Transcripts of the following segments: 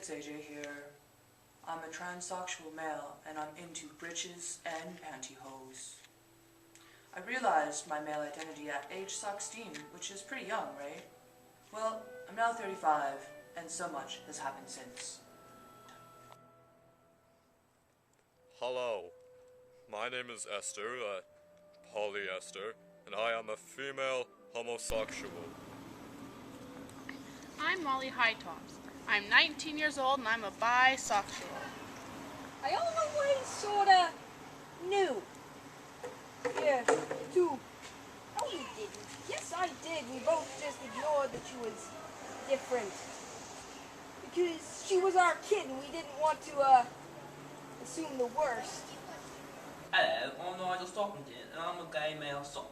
it's AJ here. I'm a transsexual male and I'm into britches and pantyhose. I realized my male identity at age 16, which is pretty young, right? Well, I'm now 35 and so much has happened since. Hello, my name is Esther, polyester, and I am a female homosexual. I'm Molly Hightops. I'm 19 years old and I'm a bisexual. I always sorta knew. Yeah, too. No, you didn't. Yes, I did. We both just ignored that she was different. Because she was our kid and we didn't want to, assume the worst. Hello, I'm Nigel Stockington and I'm a gay male sock.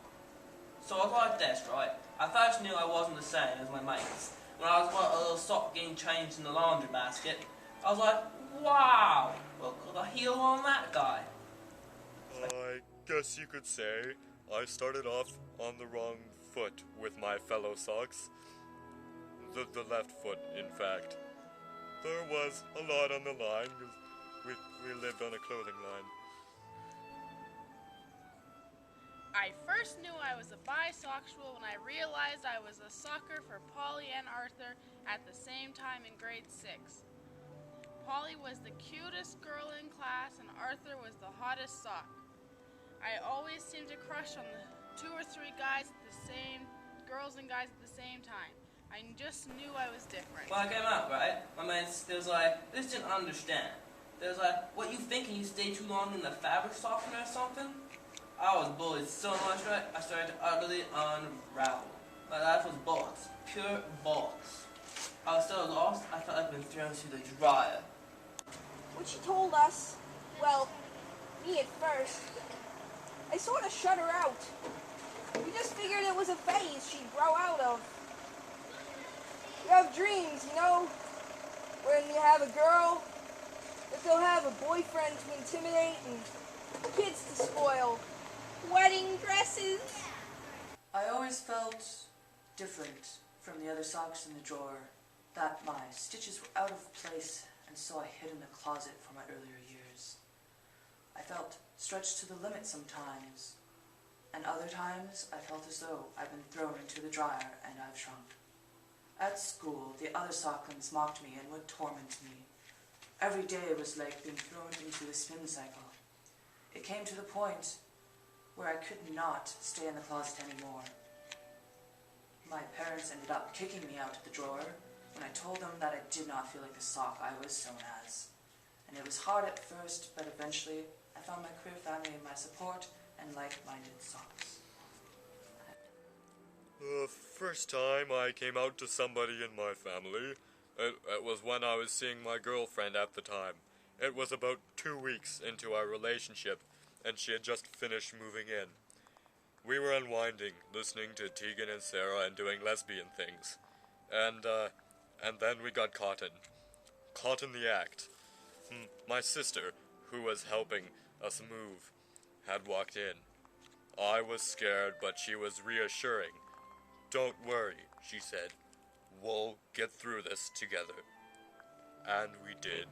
So I was like this, right? I first knew I wasn't the same as my mates. When I was a little sock getting changed in the laundry basket, I was like, wow, well, could I heel on that guy? I guess you could say I started off on the wrong foot with my fellow socks. The left foot, in fact. There was a lot on the line because we lived on a clothing line. I first knew I was a bisexual when I realized I was a sucker for Polly and Arthur at the same time in grade 6. Polly was the cutest girl in class and Arthur was the hottest sock. I always seemed to crush on the 2 or 3 girls and guys at the same time. I just knew I was different. When I came out, right, my mates, they was like, they just didn't understand. They was like, what, you thinking you stayed too long in the fabric softener or something? I was bullied so much, right, I started to utterly unravel. My life was bullets, pure bullets. I was so lost, I felt like I'd been thrown through the dryer. When she told us, well, me at first, I sort of shut her out. We just figured it was a phase she'd grow out of. You have dreams, you know, when you have a girl, that they'll have a boyfriend to intimidate and kids to spoil, wedding dresses. I always felt different from the other socks in the drawer, that my stitches were out of place and so I hid in the closet for my earlier years. I felt stretched to the limit sometimes, and other times I felt as though I've been thrown into the dryer and I've shrunk. At school, the other socklings mocked me and would torment me. Every day was like being thrown into a spin cycle. It came to the point where I could not stay in the closet anymore. My parents ended up kicking me out of the drawer when I told them that I did not feel like the sock I was sewn as. And it was hard at first, but eventually I found my queer family and my support and like-minded socks. The first time I came out to somebody in my family, it was when I was seeing my girlfriend at the time. It was about 2 weeks into our relationship, and she had just finished moving in. We were unwinding, listening to Tegan and Sarah and doing lesbian things. And then we got caught in the act. My sister, who was helping us move, had walked in. I was scared, but she was reassuring. Don't worry, she said. We'll get through this together. And we did.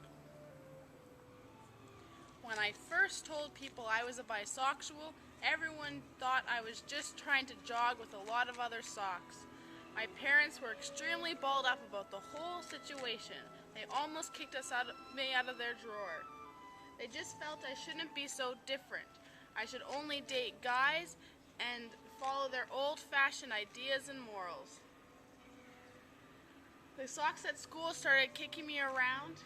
When I first told people I was a bisexual, everyone thought I was just trying to jog with a lot of other socks. My parents were extremely balled up about the whole situation. They almost kicked me out of their drawer. They just felt I shouldn't be so different. I should only date guys and follow their old-fashioned ideas and morals. The socks at school started kicking me around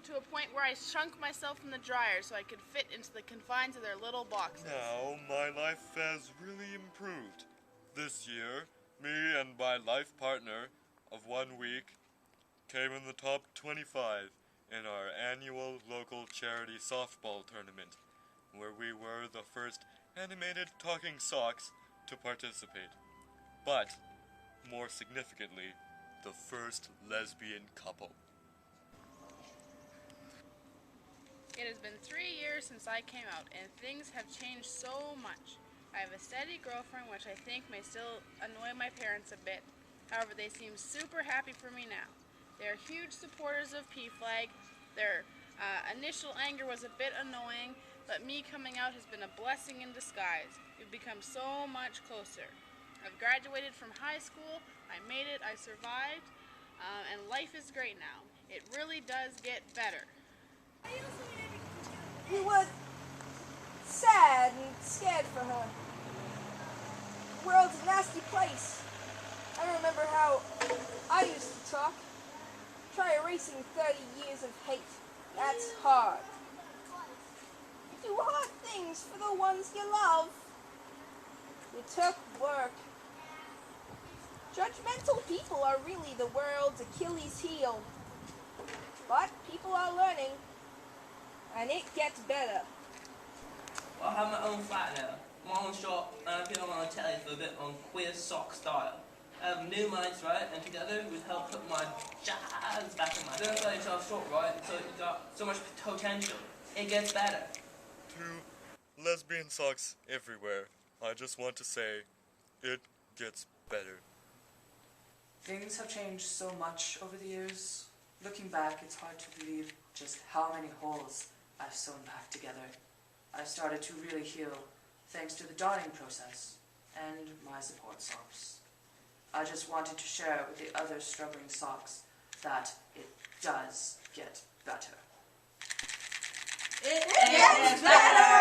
to a point where I shrunk myself in the dryer so I could fit into the confines of their little boxes. Now, my life has really improved. This year, me and my life partner of 1 week came in the top 25 in our annual local charity softball tournament, where we were the first animated talking socks to participate. But, more significantly, the first lesbian couple. It has been 3 years since I came out, and things have changed so much. I have a steady girlfriend, which I think may still annoy my parents a bit. However, they seem super happy for me now. They're huge supporters of PFLAG. Their initial anger was a bit annoying, but me coming out has been a blessing in disguise. We've become so much closer. I've graduated from high school, I made it, I survived, and life is great now. It really does get better. We were sad and scared for her. The world's a nasty place. I remember how I used to talk. Try erasing 30 years of hate. That's hard. You do hard things for the ones you love. It took work. Judgmental people are really the world's Achilles heel. But people are learning, and it gets better. Well, I have my own flat now, my own shop, and I appear on the telly for a bit on queer sock style. I have new minds, right, and together we help put my jazz back in my head. Don't sell yourself short, right? So you got so much potential. It gets better. To lesbian socks everywhere, I just want to say, it gets better. Things have changed so much over the years. Looking back, it's hard to believe just how many holes I've sewn back together. I started to really heal thanks to the darning process and my support socks. I just wanted to share with the other struggling socks that it does get better. It gets better!